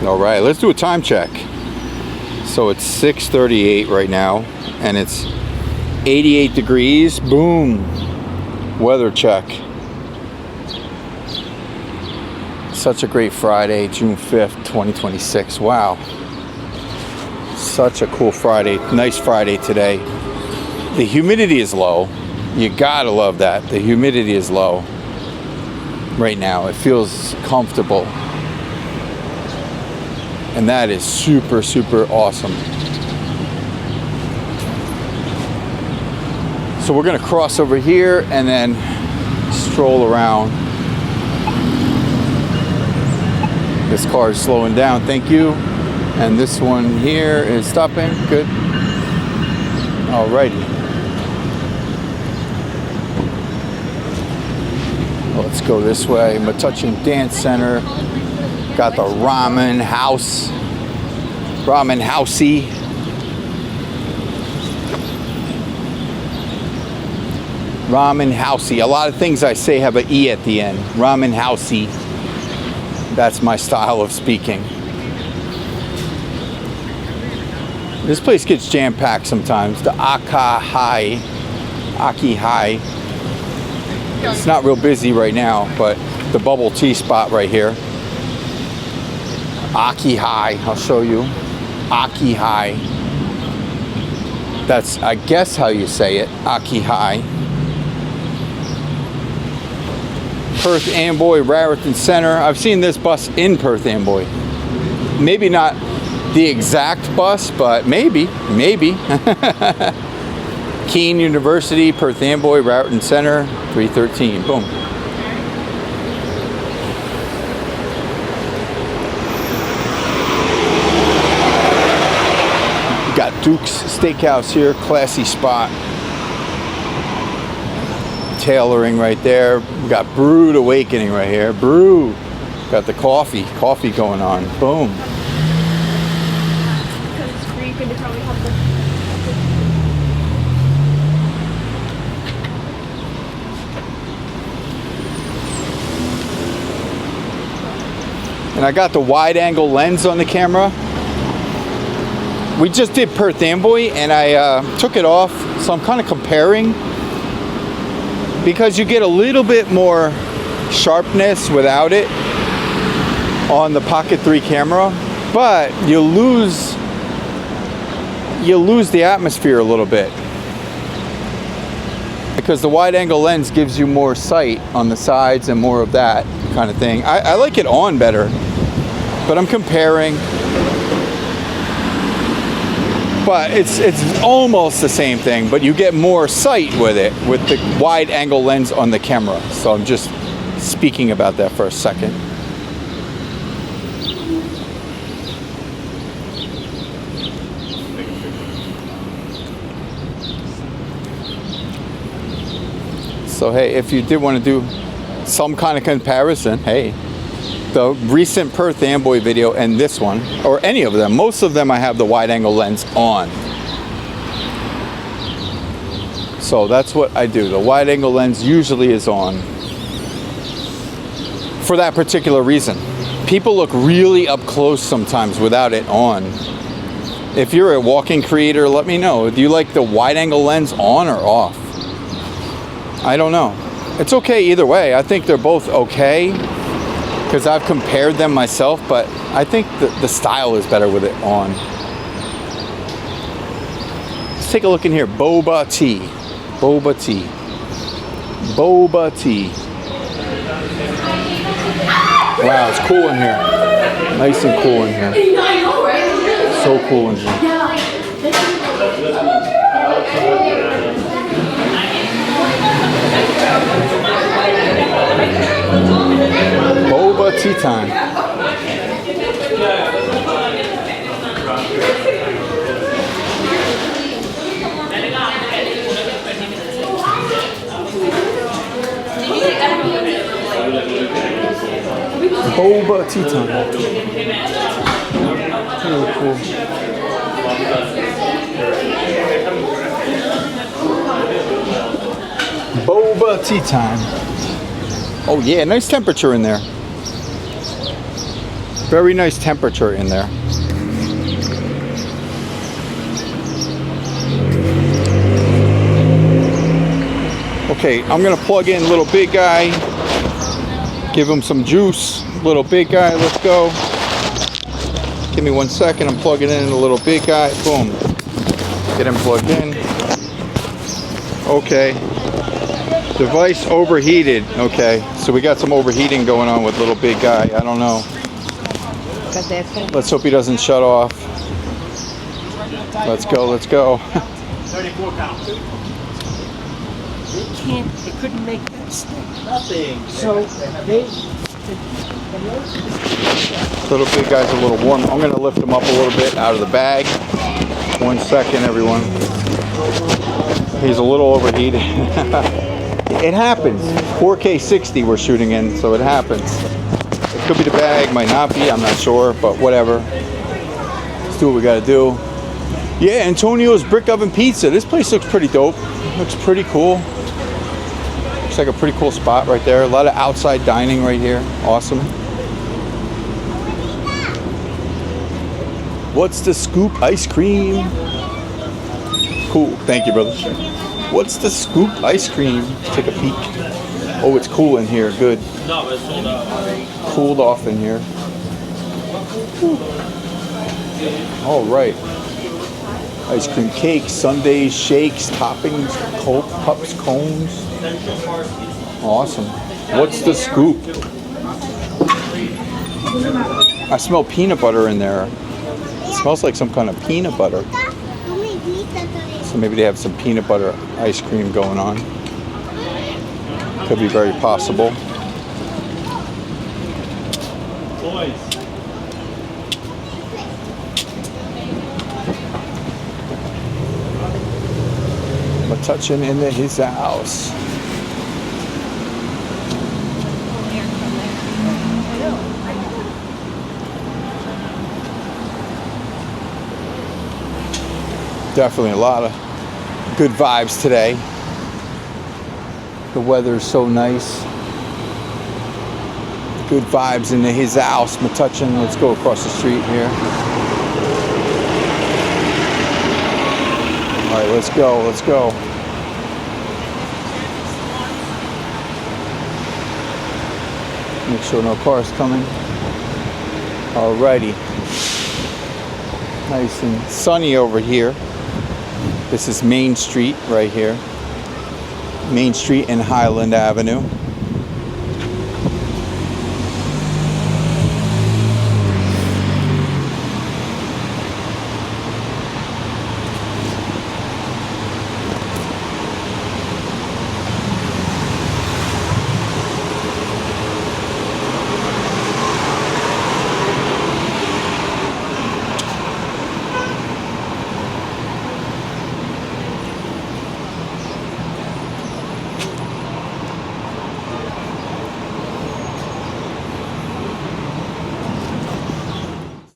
All right, let's do a time check. So it's 6:38 right now, and it's 88 degrees. Boom. Weather check. Such a great Friday, June 5th, 2026. Wow. Such a cool Friday. Nice Friday today. The humidity is low. You gotta love that. The humidity is low right now. It feels comfortable. And that is super, super awesome. So we're gonna cross over here and then stroll around. This car is slowing down, thank you. And this one here is stopping, good. Alrighty. Let's go this way. Metuchen Dance Center. Got the ramen house. Ramen housey. Ramen housey. A lot of things I say have an E at the end. Ramen housey. That's my style of speaking. This place gets jam-packed sometimes. The a.k.a. It's not real busy right now, but the bubble tea spot right here. a.k.a. I'll show you. a.k.a. That's, I guess, how you say it. a.k.a. Perth Amboy Raritan Center. I've seen this bus in Perth Amboy. Maybe not the exact bus, but maybe. Keene University, Perth Amboy Raritan Center, 313. Boom. Got Duke's Steakhouse here, classy spot. Tailoring right there. We got Brewed Awakening right here. Brew. Got the coffee going on. Boom. And I got the wide angle lens on the camera. We just did Perth Amboy and I took it off, so I'm kind of comparing. Because you get a little bit more sharpness without it on the Pocket 3 camera, but you lose the atmosphere a little bit because the wide angle lens gives you more sight on the sides and more of that kind of thing. I like it on better, but I'm comparing. But it's almost the same thing, but you get more sight with it, with the wide angle lens on the camera. So I'm just speaking about that for a second. So hey, if you did want to do some kind of comparison, hey, the recent Perth Amboy video and this one, or any of them, most of them I have the wide angle lens on. So that's what I do. The wide angle lens usually is on for that particular reason. People look really up close sometimes without it on. If you're a walking creator, let me know. Do you like the wide angle lens on or off? I don't know. It's okay either way. I think they're both okay, because I've compared them myself, but I think the style is better with it on. Let's take a look in here. Boba tea. Boba tea. Boba tea. Wow, it's cool in here. Nice and cool in here. So cool in here. Boba tea time. Boba tea time. Really cool. Boba tea time. Oh yeah, nice temperature in there. Very nice temperature in there. Okay, I'm gonna plug in little big guy. Give him some juice. Little big guy, let's go. Give me 1 second, I'm plugging in a little big guy. Boom. Get him plugged in. Okay. Device overheated. Okay, so we got some overheating going on with little big guy. I don't know. Let's hope he doesn't shut off. Let's go, let's go. 34 pounds. They couldn't make that stick. Nothing. So they... Little big guy's a little warm. I'm going to lift him up a little bit out of the bag. 1 second, everyone. He's a little overheated. It happens. 4K 60 we're shooting in, so it happens. It could be the bag, might not be, I'm not sure, but whatever. Let's do what we got to do. Yeah, Antonio's Brick Oven Pizza. This place looks pretty dope. Looks pretty cool. Looks like a pretty cool spot right there. A lot of outside dining right here. Awesome. What's the scoop ice cream? Cool. Thank you, brother. What's the scoop ice cream? Take a peek. Oh, it's cool in here. Good. Cooled off in here. All right. Ice cream cakes, sundaes, shakes, toppings, cups, cones. Awesome. What's the scoop? I smell peanut butter in there. It smells like some kind of peanut butter. So maybe they have some peanut butter ice cream going on. Could be very possible. Boys. Metuchen in his house. Definitely a lot of good vibes today. The weather's so nice. Good vibes in his house, Metuchen. Let's go across the street here. All right, let's go, let's go. Make sure no cars coming. Alrighty. Nice and sunny over here. This is Main Street right here. Main Street and Highland Avenue.